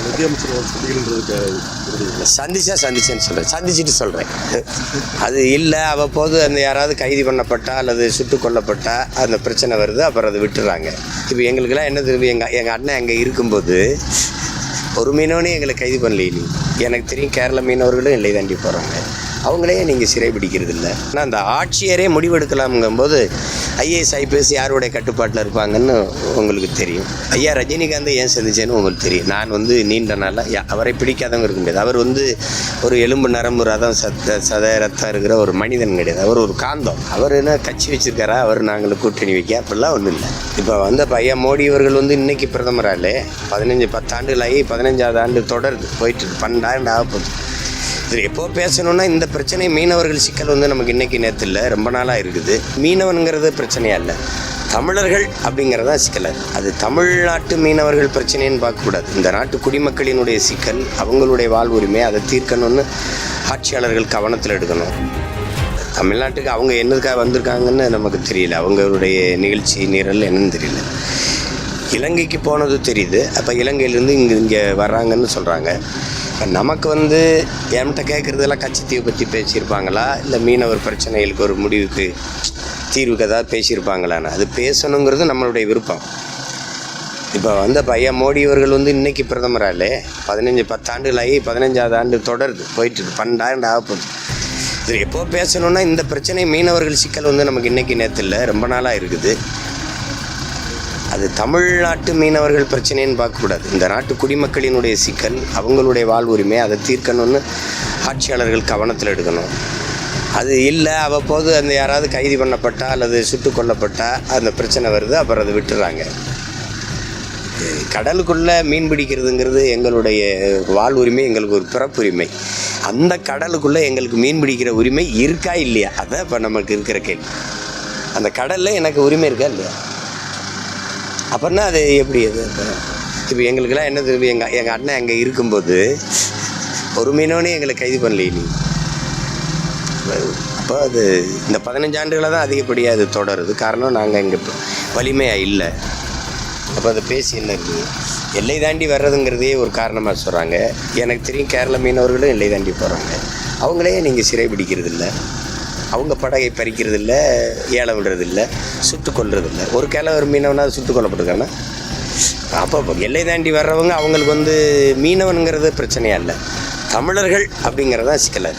மத்திய அமைச்சர் சந்திச்சேன்னு சொல்கிறேன், சந்திச்சுட்டு சொல்கிறேன். அது இல்லை அவ்வப்போது அந்த யாராவது கைது பண்ணப்பட்டா அல்லது சுட்டு கொல்லப்பட்டா அந்த பிரச்சனை வருது, அப்புறம் அதை விட்டுறாங்க. இப்போ எங்களுக்கெல்லாம் என்ன தெரியும், எங்கள் அண்ணன் அங்கே இருக்கும்போது ஒரு மீனவனே எங்களை கைது பண்ணலையே. எனக்கு தெரியும் கேரள மீனவர்களும் எல்லை தாண்டி போகிறாங்க, அவங்களே நீங்கள் சிறைபிடிக்கிறது இல்லை. ஆனால் அந்த ஆட்சியரே முடிவெடுக்கலாம்ங்கும்போது ஐஏஎஸ் ஐபிஎஸ் யாருடைய கட்டுப்பாட்டில் இருப்பாங்கன்னு உங்களுக்கு தெரியும். ஐயா ரஜினிகாந்தை ஏன் சந்திச்சேன்னு உங்களுக்கு தெரியும். நான் நீண்ட நாளாக அவரை பிடிக்காதவங்க இருக்க முடியாது. அவர் ஒரு எலும்பு நரம்பு ரதம் ரத்தம் இருக்கிற ஒரு மனிதன் கிடையாது. அவர் ஒரு காந்தம். அவர் என்ன கட்சி வச்சுருக்காரா, அவர் நாங்கள் கூட்டணி வைக்க அப்படிலாம் ஒன்றும் இல்லை. இப்போ ஐயா மோடி இவர்கள் இன்னைக்கு பிரதமராலே 10 ஆண்டுகளாகி 15வது ஆண்டு தொடருது, போயிட்டு 12 ஆண்டு ஆக போகுது. இது எப்போ பேசணுன்னா இந்த பிரச்சனை மீனவர்கள் சிக்கல் நமக்கு இன்றைக்கி நேற்று இல்லை, ரொம்ப நாளாக இருக்குது. மீனவனுங்கிறது பிரச்சனையாக இல்லை, தமிழர்கள் அப்படிங்கிறதா சிக்கல். அது தமிழ்நாட்டு மீனவர்கள் பிரச்சனைன்னு பார்க்கக்கூடாது. இந்த நாட்டு குடிமக்களினுடைய சிக்கல், அவங்களுடைய வாழ்வுரிமை, அதை தீர்க்கணும்னு ஆட்சியாளர்கள் கவனத்தில் எடுக்கணும். தமிழ்நாட்டுக்கு அவங்க என்னதுக்காக வந்திருக்காங்கன்னு நமக்கு தெரியல, அவங்களுடைய நிகழ்ச்சி நிரல் என்னன்னு தெரியல. இலங்கைக்கு போனது தெரியுது, அப்போ இலங்கையிலேருந்து இங்கே வர்றாங்கன்னு சொல்கிறாங்க. நமக்கு என்கிட்ட கேட்குறதெல்லாம் கட்சித்தீவை பற்றி பேசியிருப்பாங்களா, இல்லை மீனவர் பிரச்சனைகளுக்கு ஒரு முடிவுக்கு தீர்வுக்கு ஏதாவது பேசியிருப்பாங்களான்னு, அது பேசணுங்கிறது நம்மளுடைய விருப்பம். இப்போ ஐயா மோடி இவர்கள் இன்றைக்கி பிரதமராலே 10 ஆண்டுகளாகி 15வது ஆண்டு தொடருது, போயிட்டு 12 ஆண்டு ஆக போகுது. இது எப்போ பேசணுன்னா இந்த பிரச்சனை மீனவர்கள் சிக்கல் நமக்கு இன்றைக்கி நேற்று இல்லை, ரொம்ப நாளாக இருக்குது. அது தமிழ்நாட்டு மீனவர்கள் பிரச்சனைன்னு பார்க்கக்கூடாது. இந்த நாட்டு குடிமக்களினுடைய சிக்கல், அவங்களுடைய வாழ்வுரிமை, அதை தீர்க்கணும்னு ஆட்சியாளர்கள் கவனத்தில் எடுக்கணும். அது இல்லை அவ்வப்போது அந்த யாராவது கைது பண்ணப்பட்டா அல்லது சுட்டு கொல்லப்பட்டா அந்த பிரச்சனை வருது, அப்புறம் அதை விட்டுறாங்க. கடலுக்குள்ளே மீன் பிடிக்கிறதுங்கிறது எங்களுடைய வாழ்வுரிமை, எங்களுக்கு ஒரு பிறப்புரிமை. அந்த கடலுக்குள்ளே எங்களுக்கு மீன் பிடிக்கிற உரிமை இருக்கா இல்லையா, அதான் இப்போ நமக்கு இருக்கிற கேள்வி. அந்த கடலில் எனக்கு உரிமை இருக்கா இல்லையா, அப்படின்னா அது எப்படி? அது இப்போ எங்களுக்கெல்லாம் என்ன தெரியும், எங்கள் அண்ணன் அங்கே இருக்கும்போது ஒரு மீனவனே எங்களை கைது பண்ணலையே. அப்போ அது இந்த 15 ஆண்டுகளாக தான் அதிகப்படியாக அது தொடருது. காரணம் நாங்கள் இங்கே வலிமையாக இல்லை. அப்போ அதை பேசி என்ன இருக்குது, எல்லை தாண்டி வர்றதுங்கிறதே ஒரு காரணமாக சொல்கிறாங்க. எனக்கு தெரியும் கேரள மீனவர்களும் எல்லை தாண்டி போகிறாங்க, அவங்களே நீங்கள் சிறைபிடிக்கிறது இல்லை, அவங்க படகை பறிக்கிறதில்ல, ஏலம் விடுறதில்லை, சுட்டு கொல்றதில்லை. ஒரு ஒரு மீனவனாக சுட்டு கொல்லப்பட்டிருக்காங்கன்னா அப்போ எல்லை தாண்டி வர்றவங்க அவங்களுக்கு மீனவனுங்கிறது பிரச்சனையாக இல்லை, தமிழர்கள் அப்படிங்கிறதான் சிக்கலை.